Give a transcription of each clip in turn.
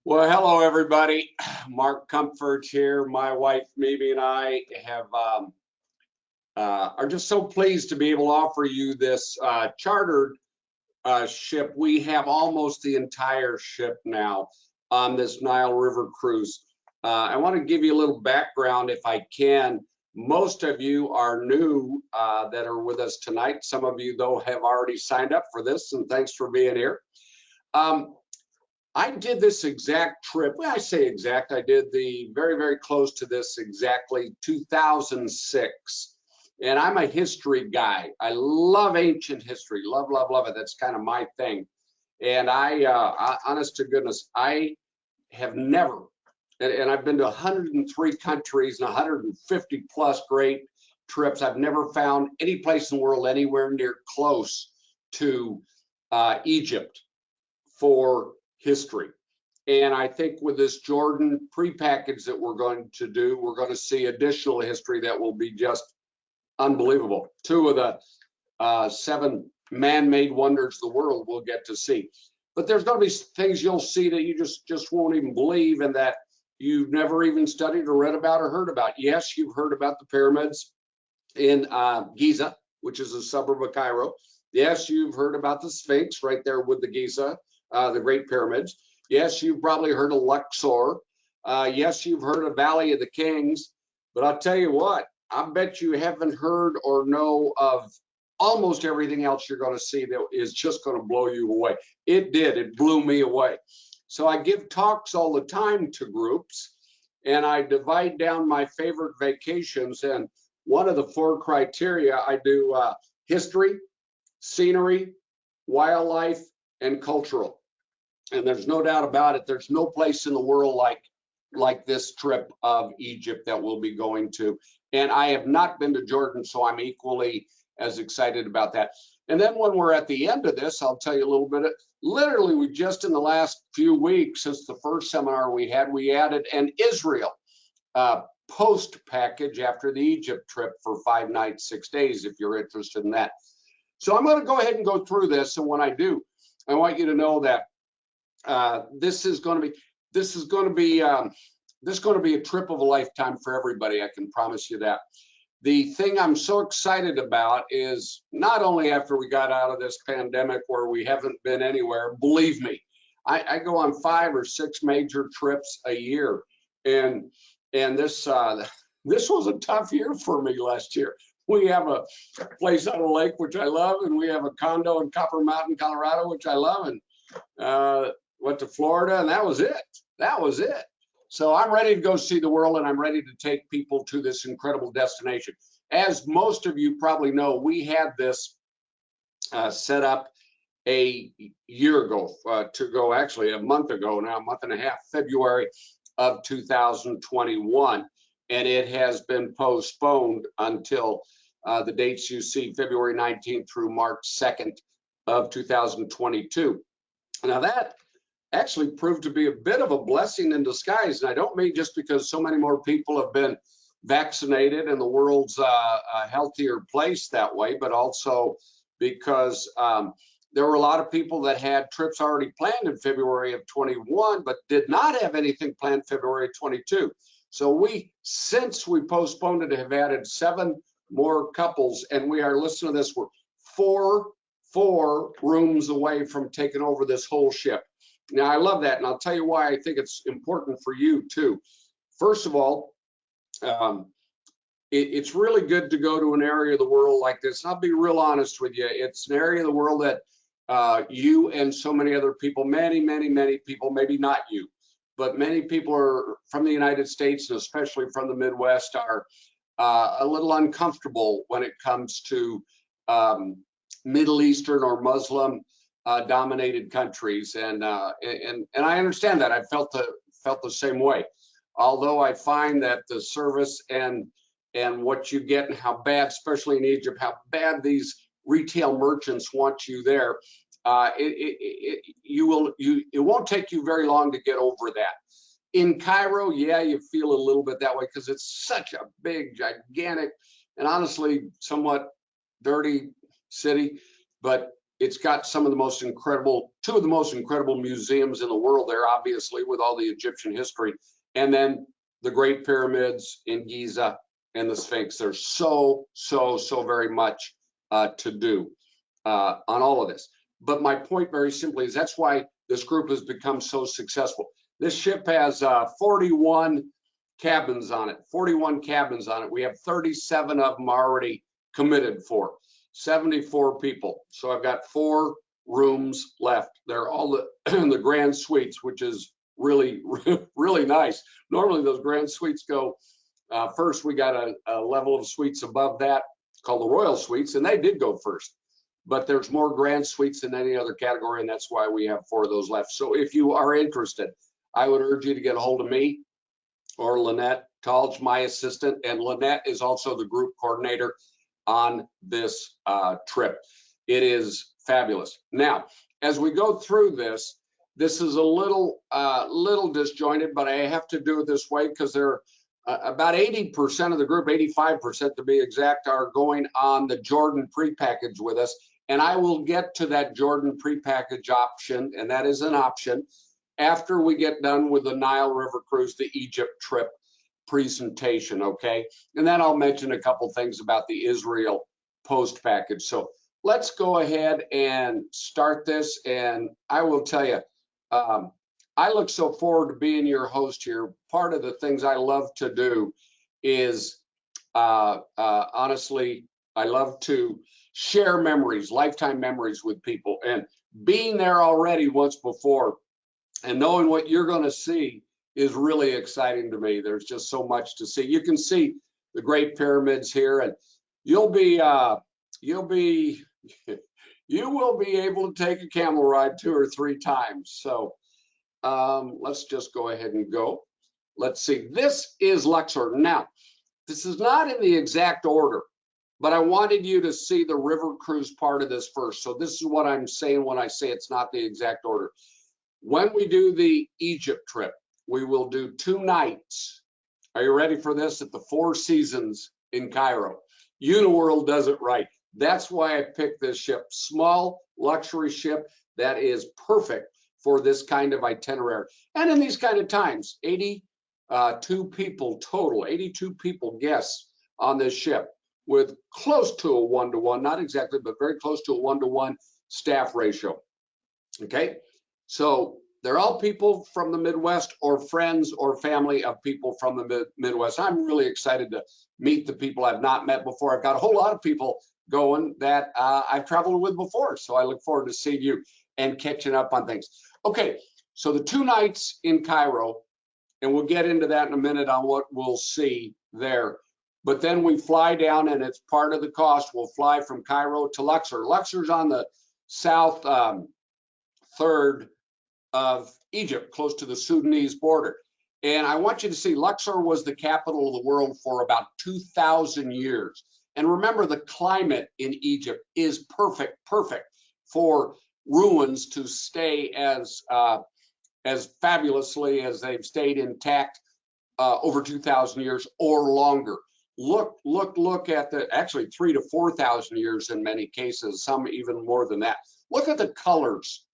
Well, hello everybody. Mark Comfort here. My wife Mimi and I have are just so pleased to be able to offer you this chartered ship. We have almost the entire ship now on this Nile River cruise. I want to give you a little background if I can. Most of you are new that are with us tonight. Some of you, though, have already signed up for this, and thanks for being here. I did this exact trip. Well, I say exact, I did the very, very close to this exactly 2006. And I'm a history guy. I love ancient history, love, love, love it. That's kind of my thing. And honest to goodness, I have never, and I've been to 103 countries and 150 plus great trips. I've never found any place in the world anywhere near close to Egypt for history. And I think with this Jordan pre-package that we're going to do, we're going to see additional history that will be just unbelievable. Two of the 7 man-made wonders of the world we'll get to see. But there's going to be things you'll see that you just won't even believe, and that you've never even studied or read about or heard about. Yes, you've heard about the pyramids in Giza, which is a suburb of Cairo. Yes, you've heard about the Sphinx right there with the Giza, the Great Pyramids. Yes, you've probably heard of Luxor. Yes, you've heard of Valley of the Kings. But I'll tell you what, I bet you haven't heard or know of almost everything else you're going to see that is just going to blow you away. It did. It blew me away. So I give talks all the time to groups, and I divide down my favorite vacations. And one of the 4 criteria, I do history, scenery, wildlife, and cultural. And there's no doubt about it, there's no place in the world like this trip of Egypt that we'll be going to. And I have not been to Jordan, so I'm equally as excited about that. And then when we're at the end of this, I'll tell you a little bit. Literally, we just in the last few weeks since the first seminar we added an Israel post package after the Egypt trip for 5 nights, 6 days, if you're interested in that. So I'm going to go ahead and go through this. And when I do, I want you to know that this is going to be a trip of a lifetime for everybody. I can promise you that. The thing I'm so excited about is not only after we got out of this pandemic where we haven't been anywhere, believe me, I go on 5 or 6 major trips a year, and this was a tough year for me last year. We have a place on a lake, which I love, and we have a condo in Copper Mountain, Colorado, which I love, and went to Florida, and that was it. That was it. So I'm ready to go see the world, and I'm ready to take people to this incredible destination. As most of you probably know, we had this set up a year ago, actually a month ago now, a month and a half, February of 2021. And it has been postponed until the dates you see, February 19th through March 2nd of 2022. Now that actually proved to be a bit of a blessing in disguise. And I don't mean just because so many more people have been vaccinated and the world's a healthier place that way, but also because there were a lot of people that had trips already planned in February of 21, but did not have anything planned February 22. So since we postponed it, have added 7 more couples, and we are, listen to this, we're four rooms away from taking over this whole ship. Now, I love that, and I'll tell you why I think it's important for you too. First of all, it's really good to go to an area of the world like this. And I'll be real honest with you. It's an area of the world that you and so many other people, many people, maybe not you, but many people are from the United States, and especially from the Midwest, are a little uncomfortable when it comes to Middle Eastern or Muslim dominated countries, and I understand that. I felt the same way. Although I find that the service and what you get and how bad, especially in Egypt, how bad these retail merchants want you there, it won't take you very long to get over that. In Cairo, yeah, you feel a little bit that way because it's such a big, gigantic, and honestly somewhat dirty city. But It's got some of the most incredible, two of the most incredible museums in the world there, obviously, with all the Egyptian history. And then the Great Pyramids in Giza and the Sphinx. There's so very much to do on all of this. But my point very simply is that's why this group has become so successful. This ship has 41 cabins on it, 41 cabins on it. We have 37 of them already committed for, 74 people. So I've got 4 rooms left. They're all the, the grand suites, which is really nice. Normally those grand suites go first. We got a level of suites above that called the Royal Suites, and they did go first. But there's more grand suites than any other category, and that's why we have 4 of those left. So if you are interested, I would urge you to get a hold of me or Lynette Talge, my assistant, and Lynette is also the group coordinator on this trip. It is fabulous. Now, as we go through this, this is a little disjointed, but I have to do it this way because there are about 80% of the group, 85% to be exact, are going on the Jordan prepackage with us. And I will get to that Jordan prepackage option, and that is an option, after we get done with the Nile River Cruise, the Egypt trip presentation, okay? And then I'll mention a couple things about the Israel post package. So let's go ahead and start this. And I will tell you, I look so forward to being your host here. Part of the things I love to do is, honestly, I love to share memories, lifetime memories with people. And being there already once before and knowing what you're going to see is really exciting to me. There's just so much to see. You can see the Great Pyramids here, and you will be able to take a camel ride 2 or 3 times. So let's just go ahead and go. Let's see. This is Luxor. Now, this is not in the exact order, but I wanted you to see the river cruise part of this first. So this is what I'm saying when I say it's not the exact order. When we do the Egypt trip, we will do 2 nights. Are you ready for this? At the 4 Seasons in Cairo. Uniworld does it right. That's why I picked this ship. Small luxury ship that is perfect for this kind of itinerary. And in these kind of times, 82 people total, 82 people guests on this ship with close to a 1-to-1, not exactly, but very close to a 1-to-1 staff ratio. Okay, so they're all people from the Midwest or friends or family of people from the Midwest. I'm really excited to meet the people I've not met before. I've got a whole lot of people going that I've traveled with before. So I look forward to seeing you and catching up on things. Okay, so the 2 nights in Cairo, and we'll get into that in a minute on what we'll see there. But then we fly down, and it's part of the cost. We'll fly from Cairo to Luxor. Luxor's on the south third of Egypt, close to the Sudanese border. And I want you to see Luxor was the capital of the world for about 2,000 years. And remember, the climate in Egypt is perfect for ruins to stay as fabulously as they've stayed intact over 2,000 years or longer. Look at the, actually 3,000 to 4,000 years in many cases, some even more than that. Look at the colors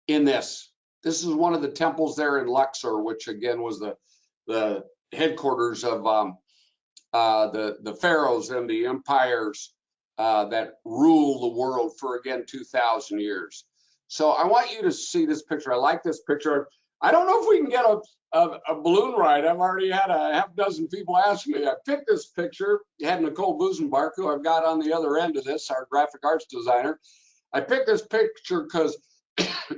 in this. This is one of the temples there in Luxor, which again was the headquarters of the pharaohs and the empires that rule the world for, again, 2,000 years. So I want you to see this picture. I like this picture. I don't know if we can get a balloon ride. I've already had a half dozen people ask me. I picked this picture. You had Nicole Busenbark, who I've got on the other end of this, our graphic arts designer. I picked this picture because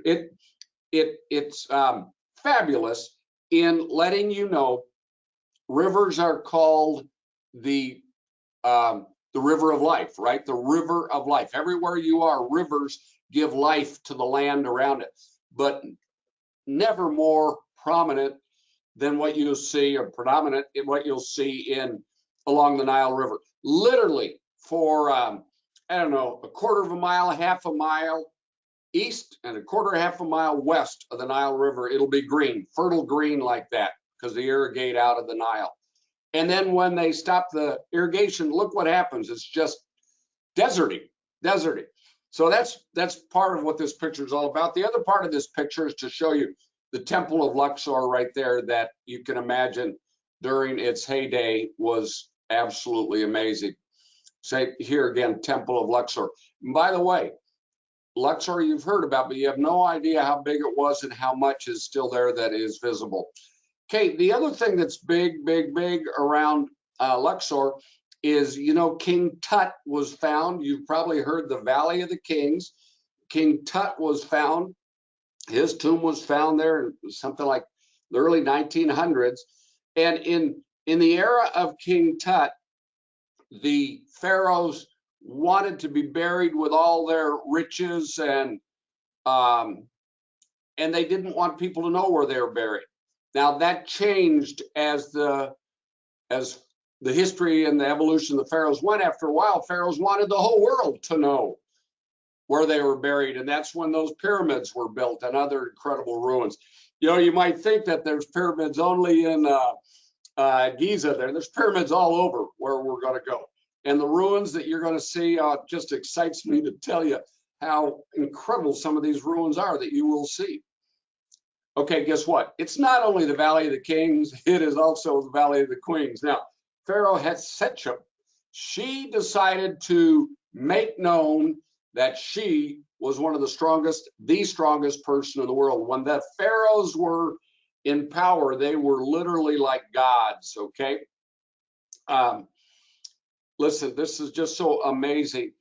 it's fabulous in letting you know rivers are called the river of life, right? The river of life. Everywhere you are, rivers give life to the land around it, but never more prominent than what you'll see, or predominant in what you'll see along the Nile River. Literally for, I don't know, a quarter of a mile, half a mile east and a quarter, half a mile west of the Nile River, it'll be green, fertile green like that, because they irrigate out of the Nile. And then when they stop the irrigation, look what happens. It's just deserty. So that's part of what this picture is all about. The other part of this picture is to show you the Temple of Luxor right there, that you can imagine during its heyday was absolutely amazing. Say here again, Temple of Luxor. And by the way, Luxor you've heard about, but you have no idea how big it was and how much is still there that is visible. Okay, the other thing that's big, big, big around Luxor is, you know, King Tut was found. You've probably heard the Valley of the Kings. King Tut was found. His tomb was found there in something like the early 1900s. And in the era of King Tut, the pharaohs wanted to be buried with all their riches, and they didn't want people to know where they were buried. Now that changed as the history and the evolution of the pharaohs went. After a while, pharaohs wanted the whole world to know where they were buried, and that's when those pyramids were built and other incredible ruins. You know, you might think that there's pyramids only in Giza. There's pyramids all over where we're going to go, and the ruins that you're going to see just excites me to tell you how incredible some of these ruins are that you will see. Okay, guess what? It's not only the Valley of the Kings, it is also the Valley of the Queens. Now, Pharaoh Hatshepsut, she decided to make known that she was one of the strongest person in the world. When the pharaohs were in power, they were literally like gods, okay? Listen, this is just so amazing.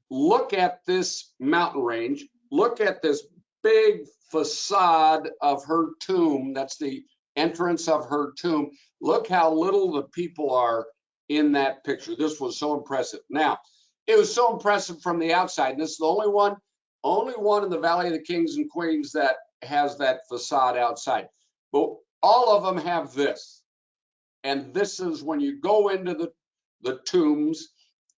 Look at this mountain range. Look at this big facade of her tomb. That's the entrance of her tomb. Look how little the people are in that picture. This was so impressive. Now, it was so impressive from the outside. And this is the only one in the Valley of the Kings and Queens that has that facade outside. But all of them have this. And this is when you go into the tombs,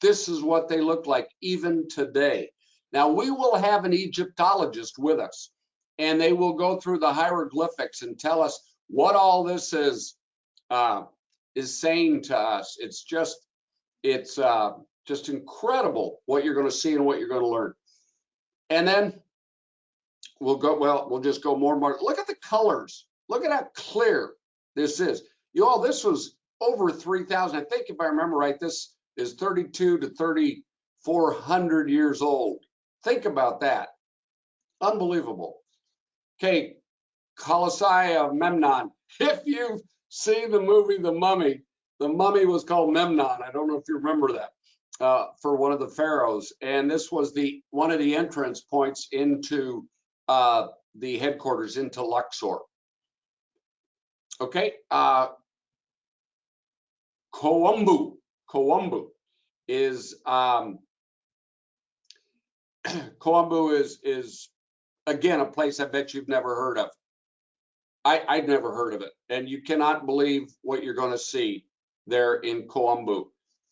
this is what they look like even today. Now, we will have an Egyptologist with us, and they will go through the hieroglyphics and tell us what all this is saying to us. It's just incredible what you're going to see and what you're going to learn. And then we'll just go more and more. Look at the colors. Look at how clear this is. You all, this was over 3,000. I think if I remember right, this is 32 to 3,400 years old. Think about that. Unbelievable. Okay, Colossi of Memnon. If you've seen the movie The Mummy was called Memnon. I don't know if you remember that, for one of the pharaohs. And this was one of the entrance points into the headquarters, into Luxor. Okay, Khumbu is Khumbu is again a place I bet you've never heard of. I'd never heard of it, and you cannot believe what you're going to see there in Khumbu.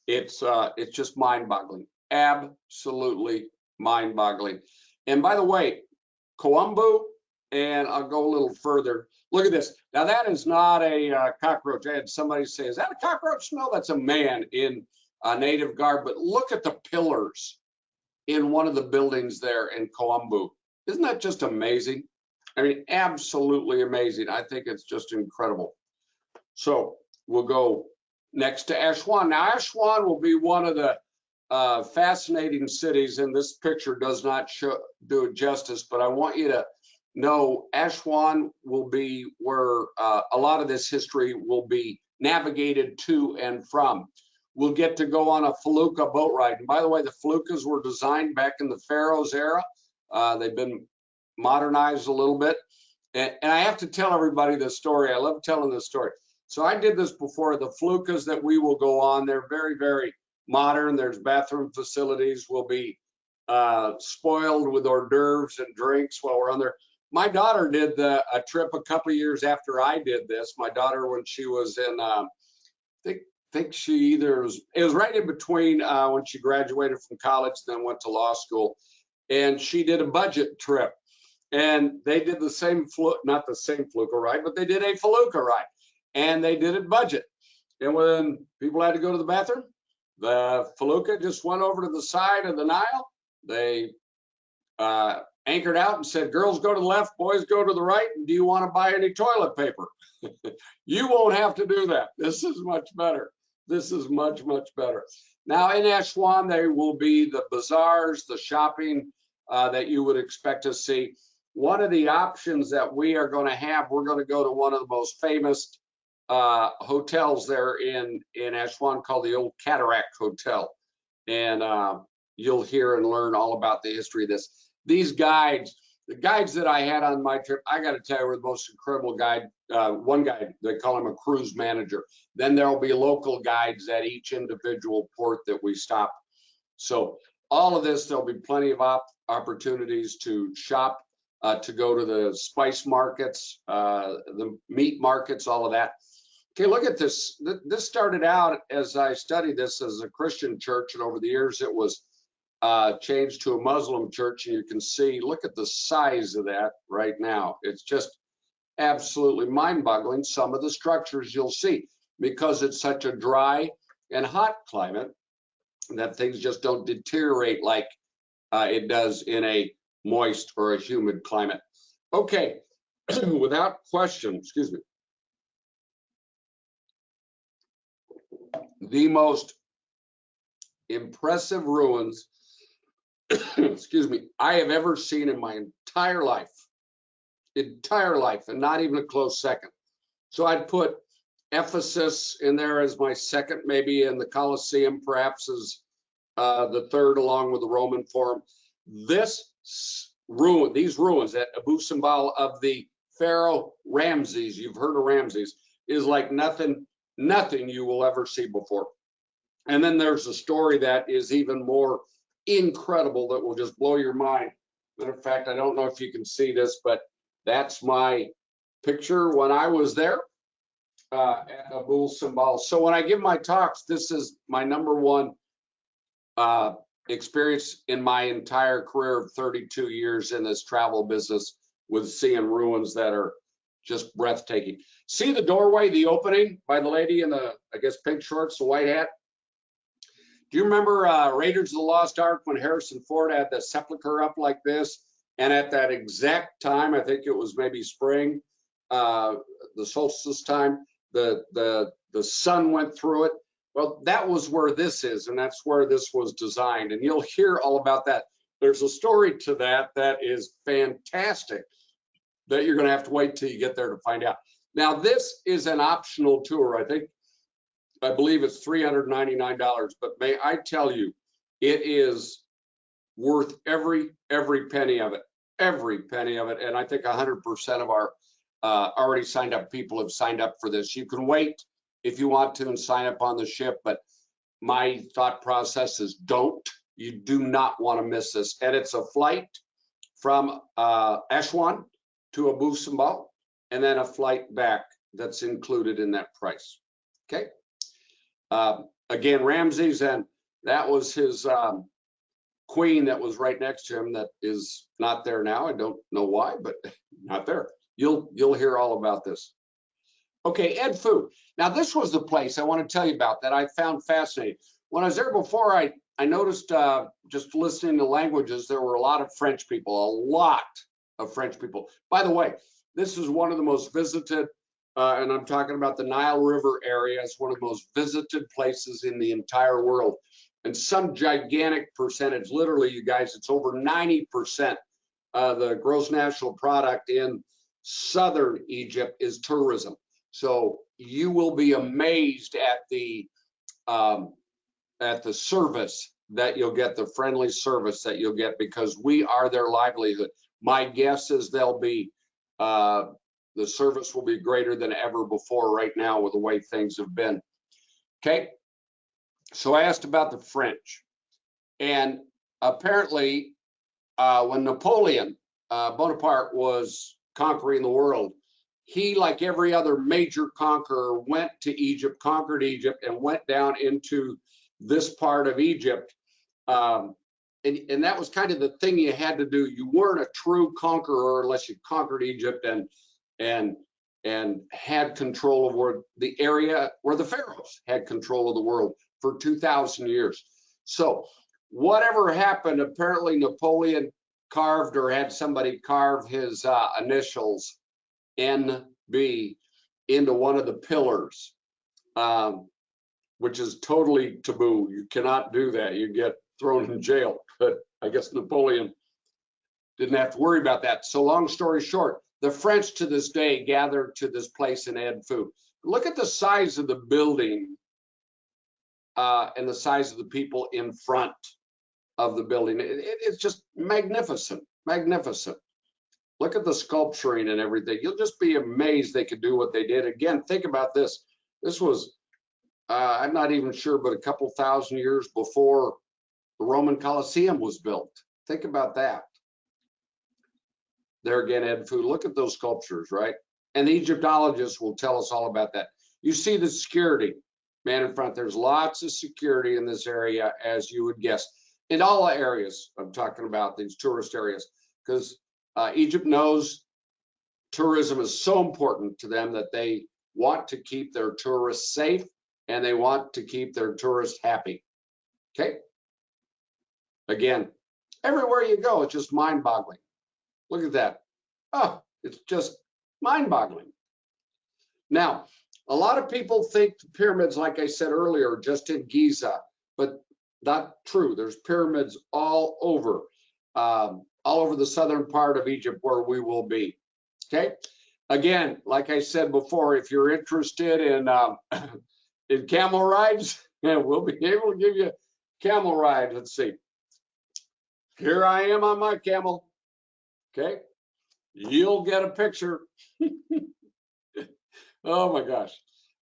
It's just mind-boggling, absolutely mind-boggling. And by the way, Khumbu, and I'll go a little further. Look at this. Now that is not a cockroach. I had somebody say, "Is that a cockroach?" No, that's a man in a native garb. But look at the pillars in one of the buildings there in Khumbu. Isn't that just amazing? I mean, absolutely amazing. I think it's just incredible. So we'll go next to Aswan. Now, Aswan will be one of the fascinating cities, and this picture does not do it justice, but I want you to know Aswan will be where a lot of this history will be navigated to and from. We'll get to go on a felucca boat ride. And by the way, the feluccas were designed back in the Pharaoh's era. They've been modernized a little bit. And I have to tell everybody this story. I love telling this story. So I did this before. The feluccas that we will go on, they're very, very modern. There's bathroom facilities. We'll be spoiled with hors d'oeuvres and drinks while we're on there. My daughter did a trip a couple of years after I did this. My daughter, when she was in, I think she it was right in between when she graduated from college, then went to law school, and she did a budget trip. And they did the same not the same felucca ride, but they did a felucca ride, and they did it budget. And when people had to go to the bathroom, the felucca just went over to the side of the Nile, They anchored out and said, girls go to the left, boys go to the right, and do you want to buy any toilet paper? You won't have to do that. This is much better. This is much, much better. Now in Aswan, there will be the bazaars, the shopping that you would expect to see. One of the options that we are going to have, we're going to go to one of the most famous hotels there in Aswan called the Old Cataract Hotel. And you'll hear and learn all about the history of this. These guides, the guides that I had on my trip, I got to tell you, were the most incredible guide. One guide, they call him a cruise manager. Then there'll be local guides at each individual port that we stop. So all of this, there'll be plenty of opportunities to shop, to go to the spice markets, the meat markets, all of that. Okay, look at this. This started out, as I studied this, as a Christian church, and over the years it was changed to a Muslim church, and you can see, look at the size of that right now. It's just absolutely mind-boggling, some of the structures you'll see, because it's such a dry and hot climate that things just don't deteriorate like it does in a moist or a humid climate. Okay, without question, excuse me, the most impressive ruins excuse me, I have ever seen in my entire life, and not even a close second. So I'd put Ephesus in there as my second, maybe, and the Colosseum perhaps as the third, along with the Roman Forum. These ruins at Abu Simbel of the Pharaoh Ramses, you've heard of Ramses, is like nothing you will ever see before. And then there's a story that is even more incredible that will just blow your mind. Matter of fact, I don't know if you can see this, but that's my picture when I was there at Abu Simbel. So when I give my talks, this is my #1 experience in my entire career of 32 years in this travel business, with seeing ruins that are just breathtaking. See the doorway, the opening by the lady in the, I guess, pink shorts, the white hat? Do you remember Raiders of the Lost Ark when Harrison Ford had the sepulcher up like this? And at that exact time, I think it was maybe spring, the solstice time, the sun went through it. Well, that was where this is, and that's where this was designed. And you'll hear all about that. There's a story to that that is fantastic that you're going to have to wait till you get there to find out. Now, this is an optional tour. I believe it's $399, but may I tell you, it is worth every penny of it, And I think 100% of our already signed up people have signed up for this. You can wait if you want to and sign up on the ship, but my thought process is don't. You do not want to miss this. And it's a flight from Aswan to Abu Simbel, and then a flight back that's included in that price. Okay. Again, Ramses, and that was his queen that was right next to him that is not there now. I don't know why, but not there. You'll hear all about this. Okay, Ed Fu. Now this was the place I want to tell you about that I found fascinating. When I was there before, I noticed just listening to languages, there were a lot of French people, a lot of French people. By the way, this is one of the most visited, and I'm talking about the Nile River area. It's one of the most visited places in the entire world. And some gigantic percentage, literally, you guys, it's over 90% of the gross national product in southern Egypt is tourism. So you will be amazed at the service that you'll get, the friendly service that you'll get, because we are their livelihood. My guess is they'll be, the service will be greater than ever before right now with the way things have been. Okay, so I asked about the French, and apparently when Napoleon Bonaparte was conquering the world, he, like every other major conqueror, went to Egypt, conquered Egypt, and went down into this part of Egypt. And that was kind of the thing you had to do. You weren't a true conqueror unless you conquered Egypt and had control of where the area where the pharaohs had control of the world for 2,000 years. So whatever happened, apparently Napoleon carved or had somebody carve his initials NB into one of the pillars, which is totally taboo. You cannot do that. You get thrown in jail. But I guess Napoleon didn't have to worry about that. So long story short, the French to this day gather to this place and add food. Look at the size of the building and the size of the people in front of the building. It's just magnificent, magnificent. Look at the sculpturing and everything. You'll just be amazed they could do what they did. Again, think about this. This was, I'm not even sure, but a couple thousand years before the Roman Colosseum was built. Think about that. There again, Ed Food. Look at those sculptures, right? And the Egyptologists will tell us all about that. You see the security, man, in front. There's lots of security in this area, as you would guess. In all areas, I'm talking about these tourist areas, because Egypt knows tourism is so important to them that they want to keep their tourists safe and they want to keep their tourists happy. Okay? Again, everywhere you go, it's just mind-boggling. Look at that. Oh, it's just mind-boggling. Now, a lot of people think the pyramids, like I said earlier, are just in Giza, but not true. There's pyramids all over the southern part of Egypt where we will be. Okay. Again, like I said before, if you're interested in in camel rides, we'll be able to give you a camel ride. Let's see. Here I am on my camel. Okay. You'll get a picture. Oh my gosh.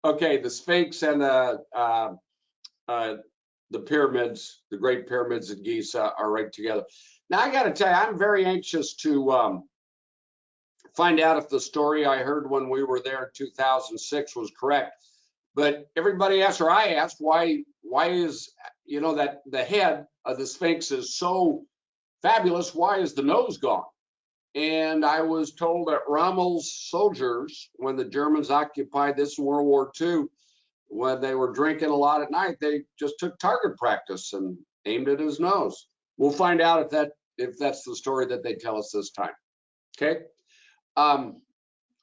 Okay, the Sphinx and the pyramids, the Great Pyramids at Giza are right together. Now I got to tell you, I'm very anxious to find out if the story I heard when we were there in 2006 was correct. But everybody asked, or I asked, why is, you know, that the head of the Sphinx is so fabulous? Why is the nose gone? And I was told that Rommel's soldiers, when the Germans occupied this in World War II, when they were drinking a lot at night, they just took target practice and aimed at his nose. We'll find out if that's the story that they tell us this time. Okay.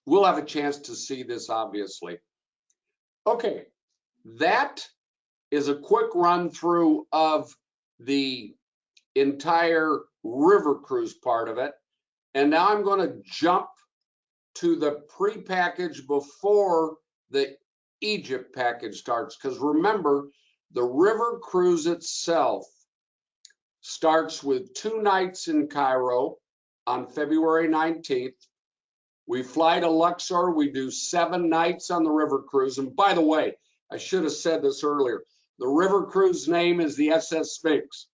We'll have a chance to see this, obviously. Okay, that is a quick run through of the entire river cruise part of it. And now I'm going to jump to the pre-package before the Egypt package starts, because remember, the river cruise itself starts with 2 nights in Cairo on February 19th. We fly to Luxor. We do 7 nights on the river cruise. And by the way, I should have said this earlier. The river cruise name is the SS Sphinx,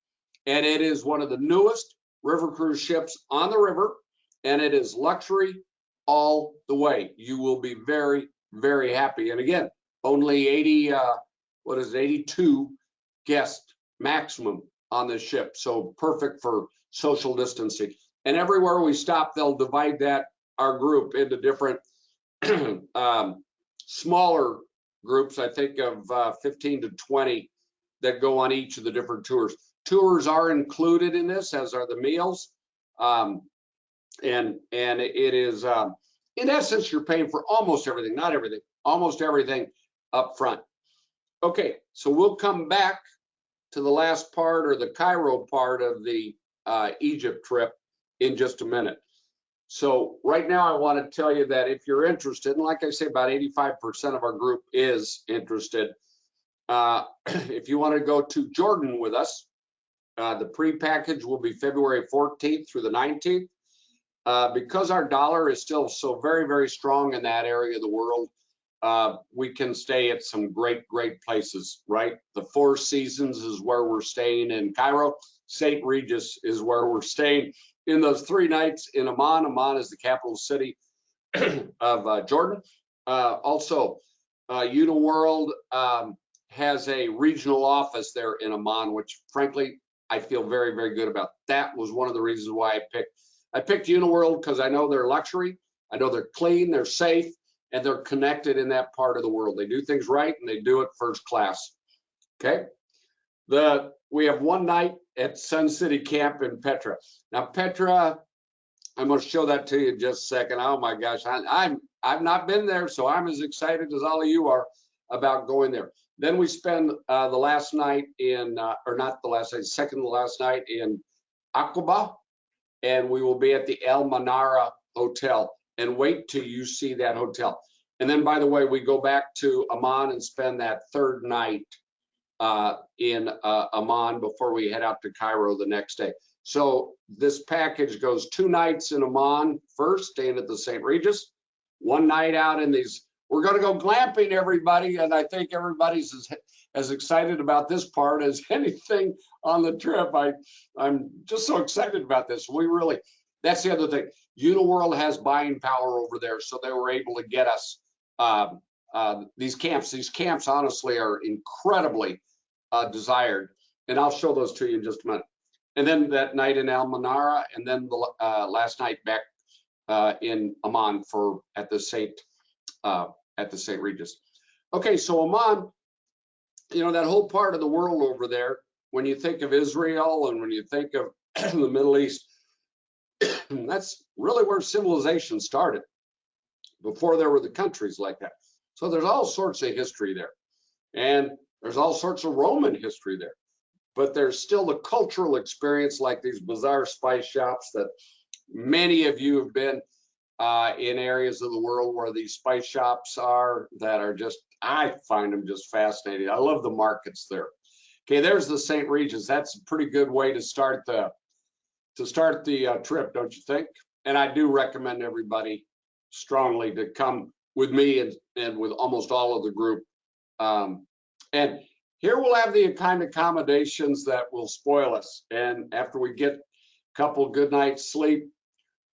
and it is one of the newest river cruise ships on the river, and it is luxury all the way. You will be very, very happy. And again, only 82 guests maximum on the ship. So perfect for social distancing. And everywhere we stop, they'll divide our group into different smaller groups, I think of 15 to 20 that go on each of the different tours. Tours are included in this, as are the meals. And it is, in essence, you're paying for almost everything, not everything, almost everything up front. Okay, so we'll come back to the last part, or the Cairo part of the Egypt trip, in just a minute. So right now I want to tell you that if you're interested, and like I say, about 85% of our group is interested, if you want to go to Jordan with us, the pre-package will be February 14th through the 19th. Because our dollar is still so very, very strong in that area of the world, we can stay at some great, great places, right? The Four Seasons is where we're staying in Cairo. St. Regis is where we're staying in those 3 nights in Amman. Amman is the capital city of Jordan. Also, Uniworld has a regional office there in Amman, which frankly, I feel very, very good about. That was one of the reasons why I picked Uniworld, because I know they're luxury, I know they're clean, they're safe, and they're connected in that part of the world. They do things right, and they do it first class. Okay. We have 1 night at Sun City Camp in Petra. Now Petra, I'm going to show that to you in just a second. Oh my gosh, I've not been there, so I'm as excited as all of you are about going there. Then we spend the last night in, or not the last night, second to last night in Aqaba, and we will be at the El Manara Hotel. And wait till you see that hotel. And then, by the way, we go back to Amman and spend that third night in Amman before we head out to Cairo the next day. So this package goes 2 nights in Amman first, staying at the St. Regis, 1 night out in these. We're going to go glamping, everybody, and I think everybody's as excited about this part as anything on the trip. I'm just so excited about this. We really, that's the other thing. Uniworld has buying power over there, so they were able to get us these camps. These camps, honestly, are incredibly desired, and I'll show those to you in just a minute. And then that night in Al Manara, and then the last night back in Amman at the St. Regis. Okay, so Amman, you know, that whole part of the world over there, when you think of Israel and when you think of the Middle East, that's really where civilization started, before there were the countries like that. So there's all sorts of history there, and there's all sorts of Roman history there, but there's still the cultural experience, like these bizarre spice shops that many of you have been in areas of the world where these spice shops are, that are just, I find them just fascinating. I love the markets there. Okay, there's the St. Regis. That's a pretty good way to start the trip, don't you think? And I do recommend everybody strongly to come with me and with almost all of the group. And here we'll have the kind of accommodations that will spoil us. And after we get a couple good nights sleep,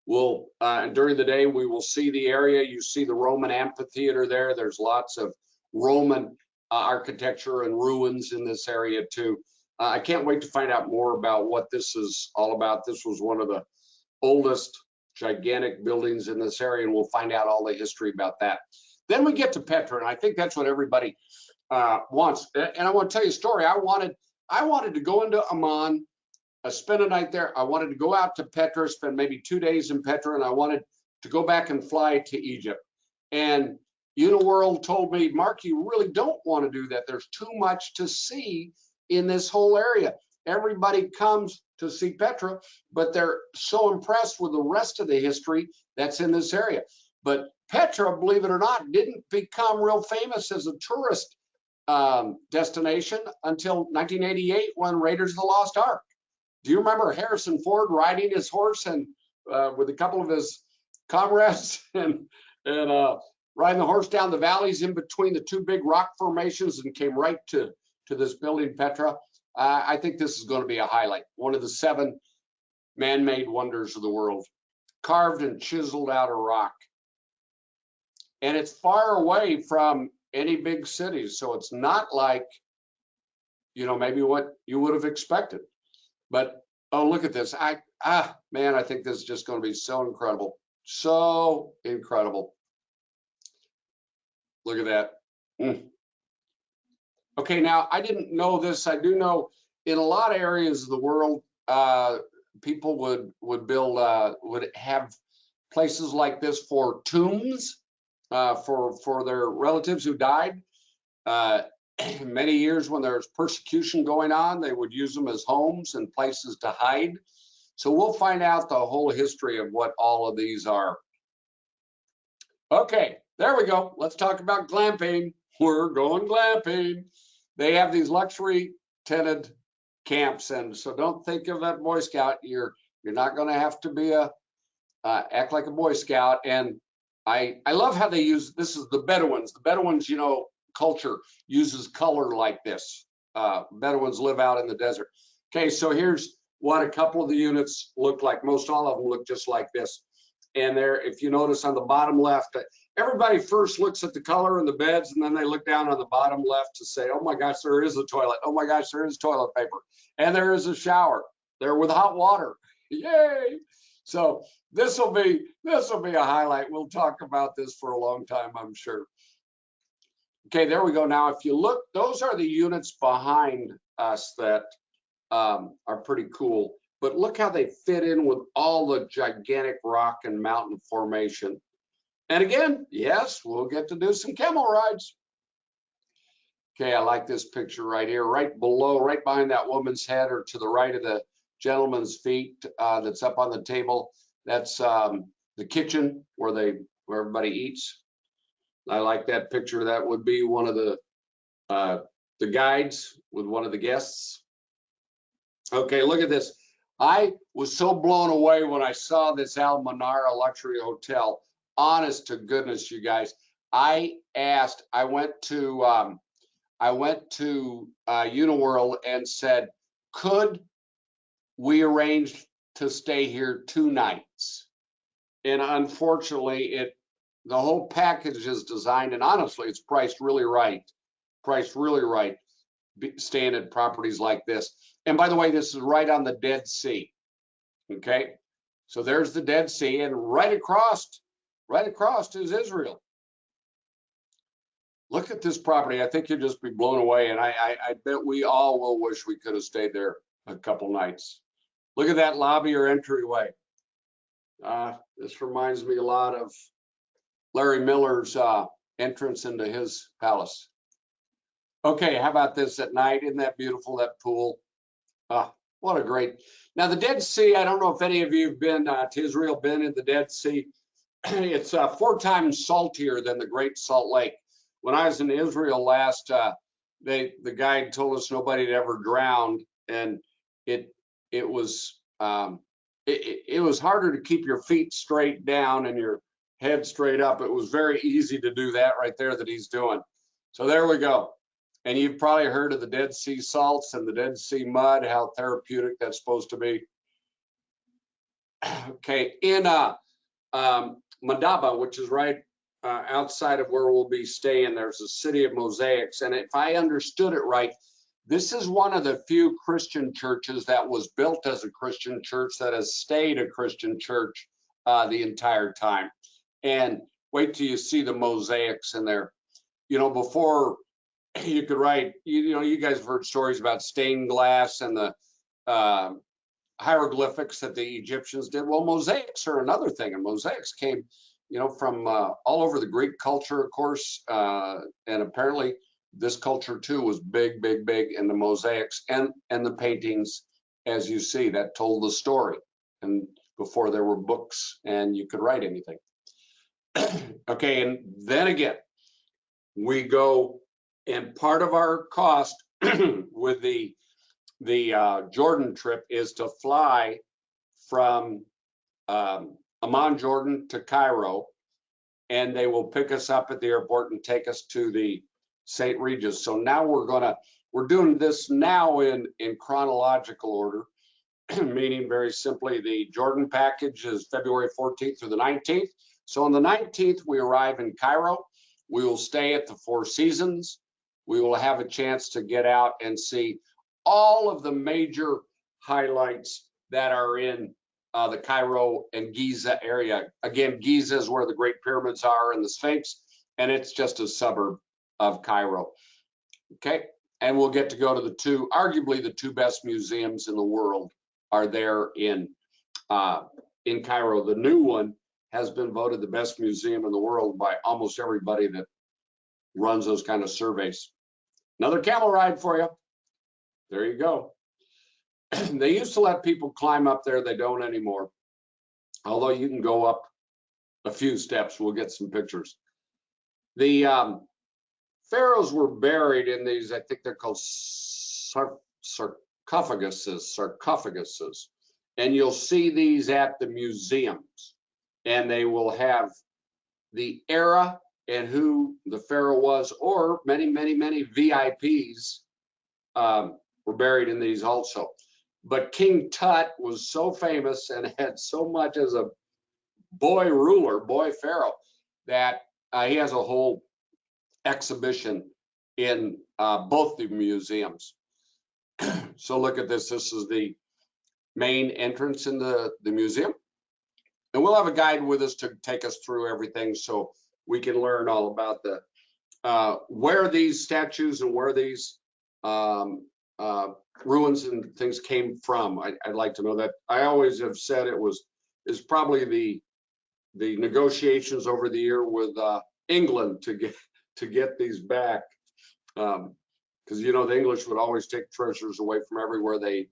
we'll during the day we will see the area. You see the Roman amphitheater there. There's lots of Roman architecture and ruins in this area too. I can't wait to find out more about what this is all about. This was one of the oldest gigantic buildings in this area, and we'll find out all the history about that. Then we get to Petra, and I think that's what everybody wants. And I want to tell you a story. I wanted to go into Amman, spend a night there. I wanted to go out to Petra, spend maybe 2 days in Petra, and I wanted to go back and fly to Egypt. And Uniworld told me, Mark, you really don't want to do that. There's too much to see in this whole area. Everybody comes to see Petra, but they're so impressed with the rest of the history that's in this area. But Petra, believe it or not, didn't become real famous as a tourist destination until 1988 when Raiders of the Lost Ark. Do you remember Harrison Ford riding his horse and with a couple of his comrades and riding the horse down the valleys in between the 2 big rock formations and came right to this building, Petra? I think this is going to be a highlight. One of the 7 man-made wonders of the world, carved and chiseled out of rock. And it's far away from any big cities, so it's not like, you know, maybe what you would have expected. But oh, look at this. Man, I think this is just going to be so incredible. So incredible. Look at that. Okay, now I didn't know this. I do know in a lot of areas of the world, people would have places like this for tombs for their relatives who died. Many years when there's persecution going on, they would use them as homes and places to hide. So we'll find out the whole history of what all of these are. Okay, there we go. Let's talk about glamping. We're going glamping. They have these luxury tented camps, and so don't think of that Boy Scout. You're not going to have to be act like a Boy Scout. And I love how they use, this is the Bedouins. The Bedouins, you know, culture uses color like this. Bedouins live out in the desert. Okay, so here's what a couple of the units look like. Most all of them look just like this. And there, if you notice on the bottom left, everybody first looks at the color and the beds, and then they look down on the bottom left to say, oh my gosh, there is a toilet. Oh my gosh, there is toilet paper. And there is a shower there with hot water. Yay! So this will be a highlight. We'll talk about this for a long time, I'm sure. Okay, there we go. Now, if you look, those are the units behind us that are pretty cool. But look how they fit in with all the gigantic rock and mountain formation. And again, yes, we'll get to do some camel rides. Okay, I like this picture right here, right below, right behind that woman's head, or to the right of the gentleman's feet that's up on the table. That's the kitchen where everybody eats. I like that picture. That would be one of the guides with one of the guests. Okay, look at this. I was so blown away when I saw this Manara luxury hotel. Honest to goodness, you guys. I went to Uniworld and said, could we arrange to stay here 2 nights? And unfortunately, the whole package is designed, and honestly, it's priced really right. Staying at properties like this. And by the way, this is right on the Dead Sea. Okay, so there's the Dead Sea, and right across is Israel. Look at this property. I think you'll just be blown away, and I bet we all will wish we could have stayed there a couple nights. Look at that lobby or entryway. This reminds me a lot of Larry Miller's entrance into his palace. Okay, how about this at night? Isn't that beautiful, that pool? What a great. Now, the Dead Sea, I don't know if any of you have been to Israel, been in the Dead Sea. It's 4 times saltier than the Great Salt Lake. When I was in Israel last, the guide told us nobody had ever drowned, and it was harder to keep your feet straight down and your head straight up. It was very easy to do that right there that he's doing. So there we go. And you've probably heard of the Dead Sea salts and the Dead Sea mud, how therapeutic that's supposed to be. Okay, in Madaba, which is right outside of where we'll be staying, there's a city of mosaics. And if I understood it right, this is one of the few Christian churches that was built as a Christian church that has stayed a Christian church the entire time. And wait till you see the mosaics in there. You know, before you could write, you guys have heard stories about stained glass and the hieroglyphics that the Egyptians did. Well, mosaics are another thing, and mosaics came, from all over the Greek culture, of course, and apparently this culture too was big in the mosaics and the paintings, as you see, that told the story, and before there were books and you could write anything. Okay, and then again, we go, and part of our cost with the Jordan trip is to fly from Amman, Jordan to Cairo, and they will pick us up at the airport and take us to the St. Regis. So now we're doing this now in chronological order, meaning very simply the Jordan package is February 14th through the 19th. So on the 19th, we arrive in Cairo. We will stay at the Four Seasons. We will have a chance to get out and see all of the major highlights that are in the Cairo and Giza area. Again, Giza is where the Great Pyramids are and the Sphinx, and it's just a suburb of Cairo. Okay, and we'll get to go to arguably the two best museums in the world are there in Cairo. The new one has been voted the best museum in the world by almost everybody that runs those kind of surveys. Another camel ride for you. There you go. They used to let people climb up there. They don't anymore. Although you can go up a few steps. We'll get some pictures. The pharaohs were buried in these, I think they're called sarcophaguses. And you'll see these at the museums. And they will have the era and who the pharaoh was, or many VIPs were buried in these also. But King Tut was so famous and had so much as a boy pharaoh, that he has a whole exhibition in both the museums. So look at this. This is the main entrance in the museum. And we'll have a guide with us to take us through everything so we can learn all about where these statues and where these ruins and things came from. I'd like to know that. I always have said is probably the negotiations over the year with England to get these back, because you know the English would always take treasures away from everywhere they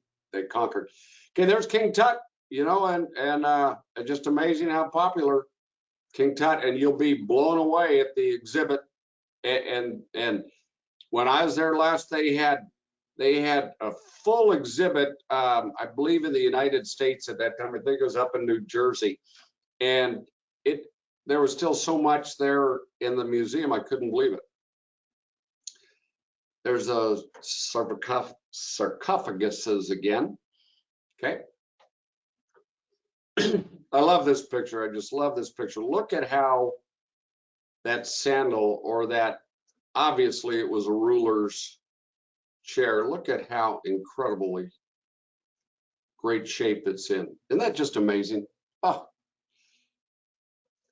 conquered. Okay, there's King Tut, you know, and just amazing how popular King Tut, and you'll be blown away at the exhibit. And when I was there last, they had a full exhibit, I believe in the United States at that time. I think it was up in New Jersey, and there was still so much there in the museum, I couldn't believe it. There's a sarcophaguses again. Okay. I love this picture. I just love this picture. Look at how that sandal, or that, obviously it was a ruler's chair. Look at how incredibly great shape it's in. Isn't that just amazing? Oh.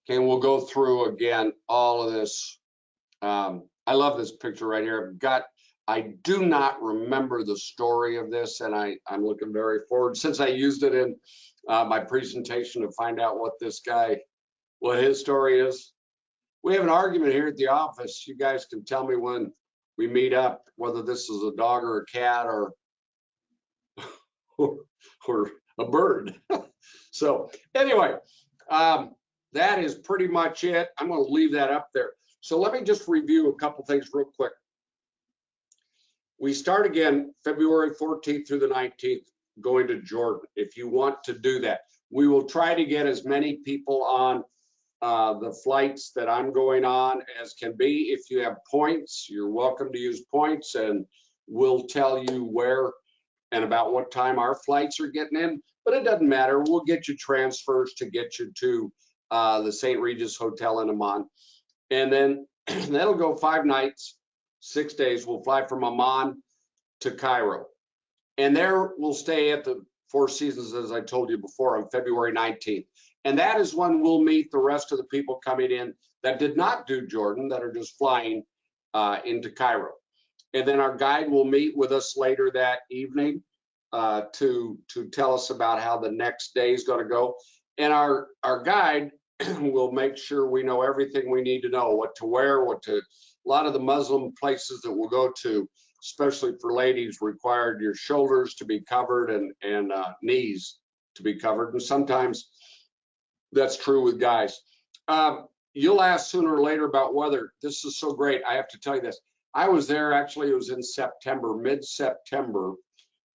Okay, and we'll go through again all of this. I love this picture right here. I do not remember the story of this, and I'm looking very forward, since I used it in my presentation, to find out what his story is. We have an argument here at the office. You guys can tell me when we meet up whether this is a dog or a cat or a bird. So anyway, that is pretty much it. I'm going to leave that up there. So let me just review a couple things real quick. We start again February 14th through the 19th, going to Jordan. If you want to do that, we will try to get as many people on the flights that I'm going on as can be. If you have points, you're welcome to use points, and we'll tell you where and about what time our flights are getting in. But it doesn't matter. We'll get you transfers to get you to the St. Regis Hotel in Amman. And then that'll go 5 nights, 6 days. We'll fly from Amman to Cairo. And there we'll stay at the Four Seasons, as I told you before, on February 19th. And that is when we'll meet the rest of the people coming in that did not do Jordan, that are just flying into Cairo. And then our guide will meet with us later that evening to tell us about how the next day is going to go. And our guide will make sure we know everything we need to know, what to wear, a lot of the Muslim places that we'll go to, especially for ladies, required your shoulders to be covered and knees to be covered. And sometimes that's true with guys. You'll ask sooner or later about weather. This is so great. I have to tell you this. I was there, actually, it was in September, mid-September,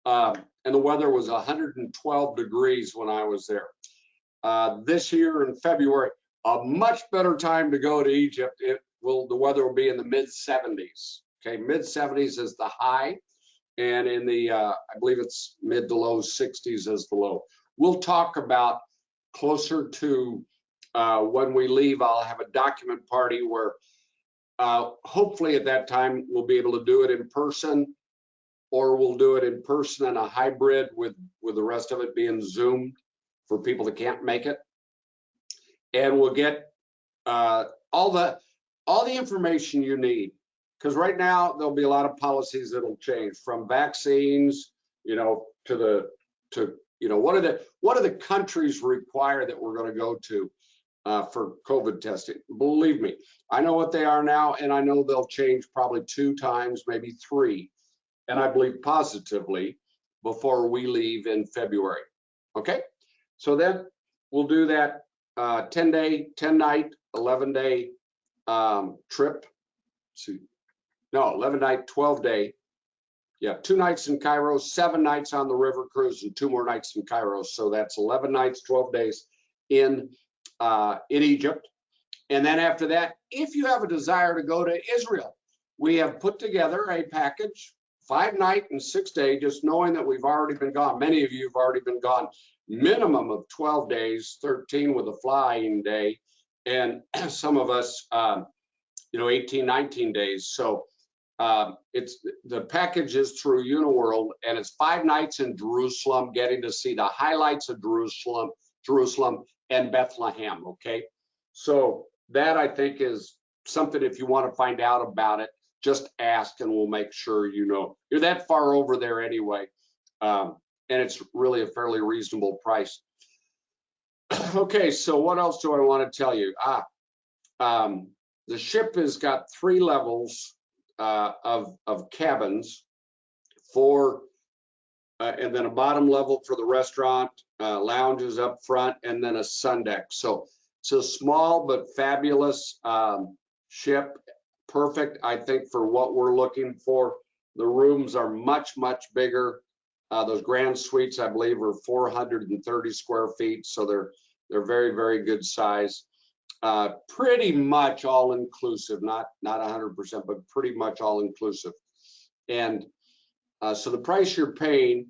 and the weather was 112 degrees when I was there. This year in February, a much better time to go to Egypt. The weather will be in the mid-70s. Okay, mid-70s is the high, and in the, I believe it's mid to low 60s is the low. We'll talk about closer to when we leave. I'll have a document party where hopefully at that time we'll be able to do it in person, or we'll do it in person and a hybrid with the rest of it being Zoom for people that can't make it. And we'll get all the information you need, because right now there'll be a lot of policies that'll change, from vaccines, you know, to you know, what do the countries require that we're going to go to for COVID testing. Believe me, I know what they are now, and I know they'll change probably 2 times, maybe 3, and I believe positively before we leave in February. Okay, so then we'll do that 10-day, 10-night, 11-day trip. See, no, 11-night, 12-day. Yeah, 2 nights in Cairo, 7 nights on the river cruise, and 2 more nights in Cairo. So that's 11 nights, 12 days in Egypt. And then after that, if you have a desire to go to Israel, we have put together a package, 5-night and 6-day, just knowing that we've already been gone. Many of you have already been gone, minimum of 12 days, 13 with a flying day, and some of us, you know, 18, 19 days. So it's the package is through Uniworld, and it's 5 nights in Jerusalem, getting to see the highlights of Jerusalem and Bethlehem. Okay, so that I think is something, if you want to find out about it, just ask and we'll make sure you know. You're that far over there anyway, and it's really a fairly reasonable price. Okay, so what else do I want to tell you? The ship has got 3 levels of cabins, 4, and then a bottom level for the restaurant, lounges up front, and then a sun deck. So it's a small but fabulous ship, perfect, I think, for what we're looking for. The rooms are much, much bigger. Those grand suites, I believe, are 430 square feet, so they're very, very good size. Pretty much all inclusive, not 100%, but pretty much all inclusive. And so the price you're paying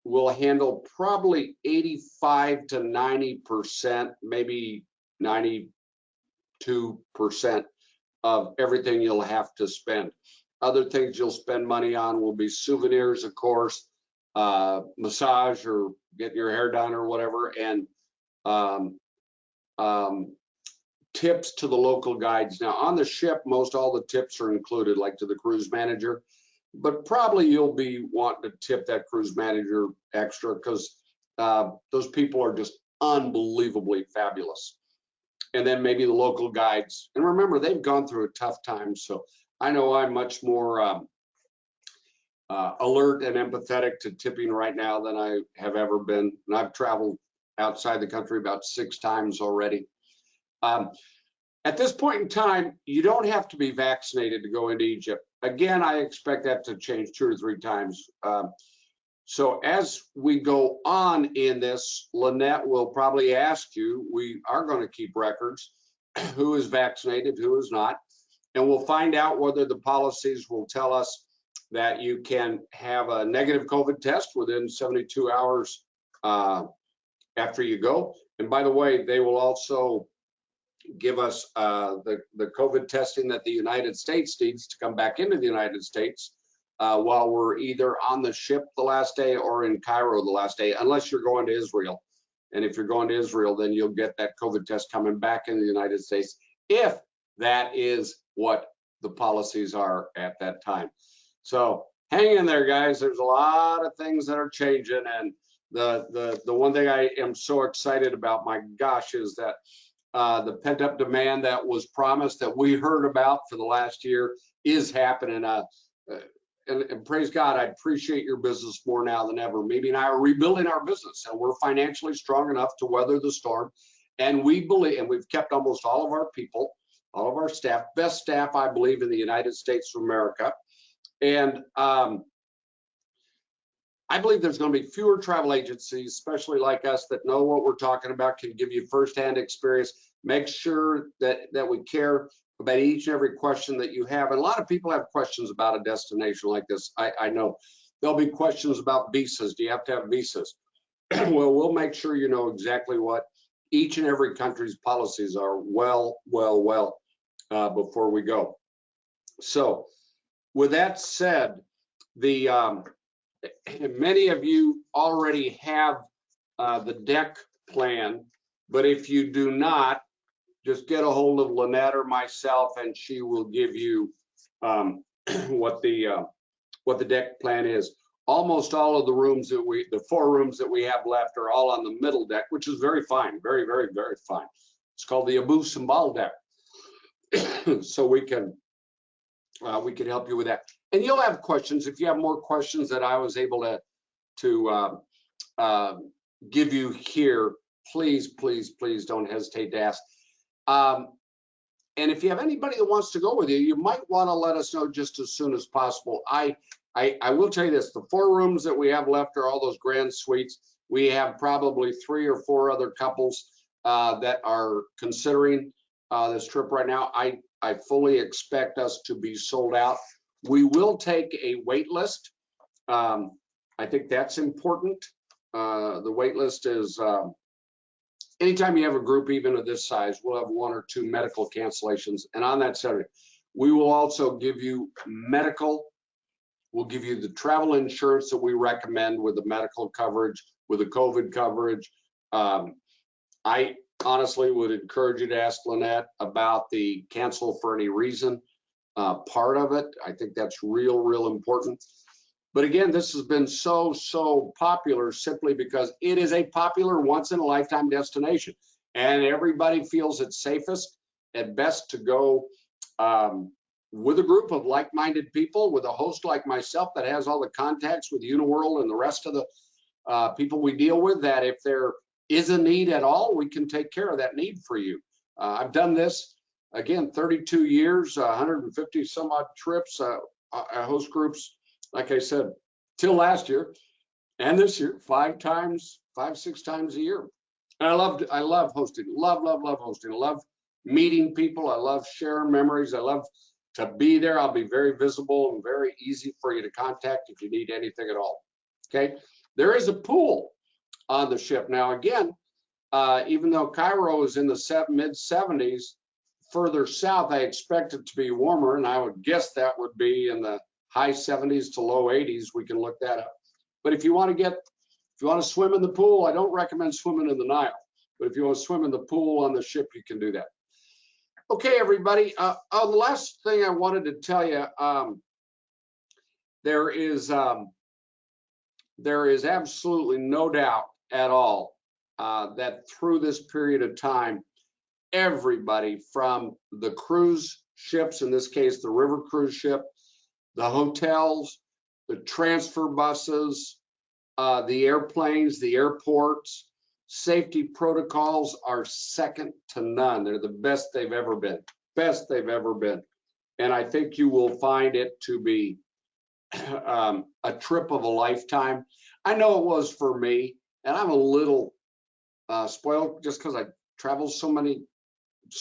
will handle probably 85 to 90%, maybe 92% of everything you'll have to spend. Other things you'll spend money on will be souvenirs, of course, massage or getting your hair done or whatever, and tips to the local guides. Now on the ship, most all the tips are included, like to the cruise manager, but probably you'll be wanting to tip that cruise manager extra because those people are just unbelievably fabulous. And then maybe the local guides. And remember, they've gone through a tough time, so I know I'm much more alert and empathetic to tipping right now than I have ever been. And I've traveled outside the country about 6 times already. At this point in time, you don't have to be vaccinated to go into Egypt. Again, I expect that to change 2 or 3 times. So as we go on in this, Lynette will probably ask you, we are going to keep records, who is vaccinated, who is not, and we'll find out whether the policies will tell us that you can have a negative COVID test within 72 hours after you go. And by the way, they will also give us the COVID testing that the United States needs to come back into the United States while we're either on the ship the last day or in Cairo the last day, unless you're going to Israel. And if you're going to Israel, then you'll get that COVID test coming back in the United States, if that is what the policies are at that time. So hang in there, guys. There's a lot of things that are changing, and the one thing I am so excited about, my gosh, is that the pent-up demand that was promised, that we heard about for the last year, is happening. And praise God, I appreciate your business more now than ever. Mimi and I are rebuilding our business, and we're financially strong enough to weather the storm. And we believe, and we've kept almost all of our people, all of our staff, best staff, I believe, in the United States of America. And I believe there's going to be fewer travel agencies, especially like us, that know what we're talking about, can give you firsthand experience, make sure that we care about each and every question that you have. And a lot of people have questions about a destination like this. I know there'll be questions about visas. Do you have to have visas? Well, we'll make sure you know exactly what each and every country's policies are well before we go. So with that said, many of you already have the deck plan, but if you do not, just get a hold of Lynette or myself, and she will give you what the deck plan is. Almost all of the rooms the 4 rooms that we have left are all on the middle deck, which is very fine, very fine. It's called the Abu Simbel deck. So we can help you with that. And you'll have questions. If you have more questions that I was able to give you here, please don't hesitate to ask. And if you have anybody that wants to go with you, you might want to let us know just as soon as possible. I will tell you this, the 4 rooms that we have left are all those grand suites. We have probably 3 or 4 other couples that are considering this trip right now. I fully expect us to be sold out. We will take a wait list. I think that's important. The wait list is anytime you have a group even of this size, we'll have 1 or 2 medical cancellations. And on that Saturday, we will also give you medical. We'll give you the travel insurance that we recommend with the medical coverage, with the COVID coverage. I honestly would encourage you to ask Lynette about the cancel for any reason. part of it. I think that's real important. But again, this has been so popular simply because it is a popular once-in-a-lifetime destination, and everybody feels it's safest and best to go with a group of like-minded people, with a host like myself that has all the contacts with Uniworld and the rest of the people we deal with, that if there is a need at all, we can take care of that need for you. I've done this, again, 32 years, 150 some odd trips. I host groups, like I said, till last year and this year, 5, 6 times a year. And I love hosting, love hosting. I love meeting people. I love sharing memories. I love to be there. I'll be very visible and very easy for you to contact if you need anything at all. Okay. There is a pool on the ship. Now, again, even though Cairo is in the mid-70s, further south, I expect it to be warmer, and I would guess that would be in the high 70s to low 80s. We can look that up. But if you want to swim in the pool, I don't recommend swimming in the Nile. But if you want to swim in the pool on the ship, you can do that. Okay, everybody. The last thing I wanted to tell you, there is absolutely no doubt at all that through this period of time, everybody from the cruise ships, in this case, the river cruise ship, the hotels, the transfer buses, the airplanes, the airports, safety protocols are second to none. They're the best they've ever been, And I think you will find it to be a trip of a lifetime. I know it was for me, and I'm a little spoiled just because I travel so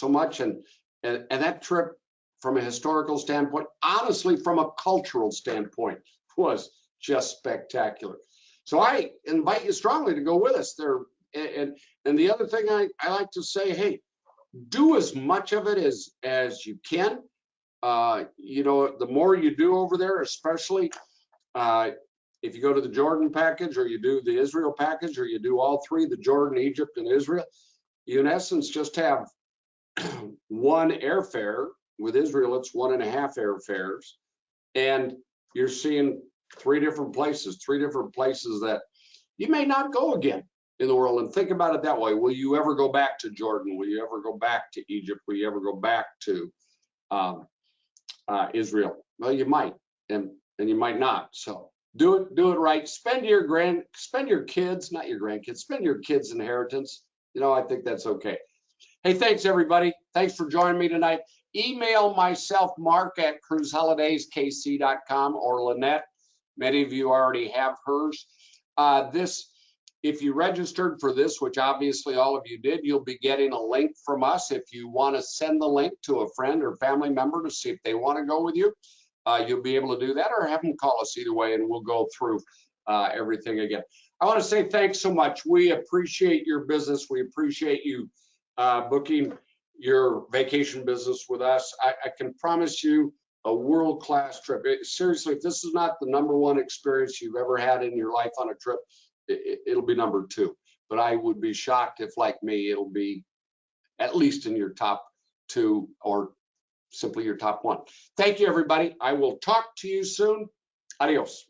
much, and that trip from a historical standpoint, honestly, from a cultural standpoint, was just spectacular. So I invite you strongly to go with us there. And the other thing I like to say, hey, do as much of it as you can. You know, the more you do over there, especially if you go to the Jordan package, or you do the Israel package, or you do all three, the Jordan, Egypt, and Israel, you in essence just have one airfare. With Israel, it's 1.5 airfares, and you're seeing 3 different places that you may not go again in the world. And think about it that way. Will you ever go back to Jordan? Will you ever go back to Egypt? Will you ever go back to Israel? Well, you might, and you might not. So do it right. Spend your kids, not your grandkids, spend your kids' inheritance. You know, I think that's okay. Hey, thanks everybody. Thanks for joining me tonight. Email myself, Mark, at cruiseholidayskc.com, or Lynette. Many of you already have hers. If you registered for this, which obviously all of you did, you'll be getting a link from us. If you want to send the link to a friend or family member to see if they want to go with you, you'll be able to do that, or have them call us either way, and we'll go through everything again. I want to say thanks so much. We appreciate your business. We appreciate you booking your vacation business with us. I can promise you a world-class trip. Seriously, if this is not the #1 experience you've ever had in your life on a trip, it'll be number 2. But I would be shocked if, like me, it'll be at least in your top 2 or simply your top 1. Thank you, everybody. I will talk to you soon. Adios.